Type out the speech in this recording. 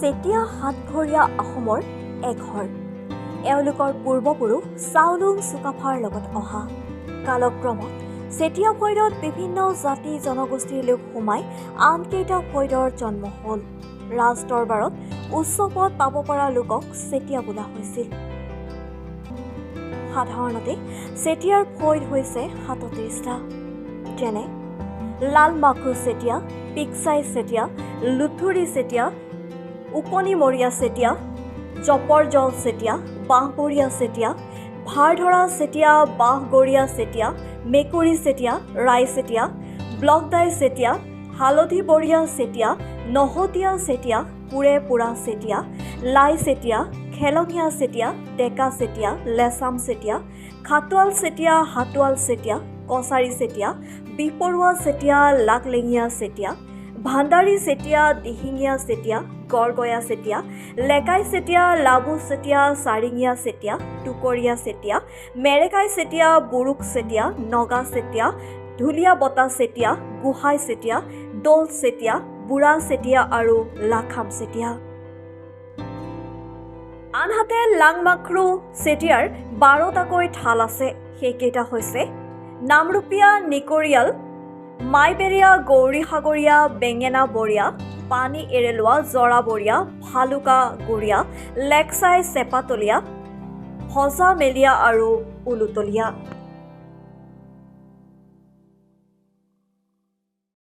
চেতিয়া হাতঘৰীয়া অসমৰ এঘৰ। এওঁলোকৰ পূৰ্বপুৰুষ চাওলুং চুকাফাৰ লগত অহা। কালক্ৰমত চেতিয়া ফৈদত বিভিন্ন জাতি জনগোষ্ঠীৰ লোক সোমাই আনকেইটা ফৈদৰ জন্ম হ'ল। ৰাজ দৰবাৰত উচ্চ পদ পাব পৰা লোকক চেতিয়া বোলা হৈছিল। সাধাৰণতে চেতিয়াৰ ফৈদ হৈছে ৩৭টা, যেনে লাল মাখু চেতিয়া, পিকচাই চেতিয়া, লুথুৰি চেতিয়া, উপনিমৰীয়া চেতিয়া, জপৰজল চেতিয়া, বাঁহবৰীয়া চেতিয়া, ভাৰধৰা চেতিয়া, বাঁহগৰীয়া চেতিয়া, মেকুৰী চেতিয়া, ৰাই চেতিয়া, ব্লকদাই চেতিয়া, হালধিবৰীয়া চেতিয়া, নহতীয়া চেতিয়া, পুৰে পোৰা চেতিয়া, লাই চেতিয়া, খেলঙীয়া চেতিয়া, ডেকা চেতিয়া, লেচাম চেতিয়া, খাটোৱাল চেতিয়া, হাটোৱাল চেতিয়া, কছাৰী চেতিয়া, বিপৰুৱা চেতিয়া, লাকলেঙীয়া চেতিয়া, ভাণ্ডাৰী চেতিয়া, দিহিঙীয়া চেতিয়া, গড়গয়া চেতিয়া, লেকাই চেতিয়া, লাবু চেতিয়া, চাৰিঙীয়া চেতিয়া, টুকৰীয়া চেতিয়া, মেৰেকাই চেতিয়া, বুৰুক চেতিয়া, নগা চেতিয়া, ঢুলীয়া বতা চেতিয়া, গোহাঁই চেতিয়া, দৌল চেতিয়া, বুঢ়া চেতিয়া আৰু লাখাম চেতিয়া। আনহাতে লাংমাখ্ৰু চেতিয়াৰ ১২টাকৈ থাল আছে। সেইকেইটা হৈছে নামৰূপীয়া, নিকৰিয়াল, মাইবেৰীয়া, গৌৰীসাগৰীয়া, বেঙেনা বৰীয়া, পানী এৰেলোৱা, জৰাবৰীয়া, ভালুকা গৰীয়া, লেকচাই, চেপাতলীয়া, হজা মেলীয়া আৰু উলুতলীয়া।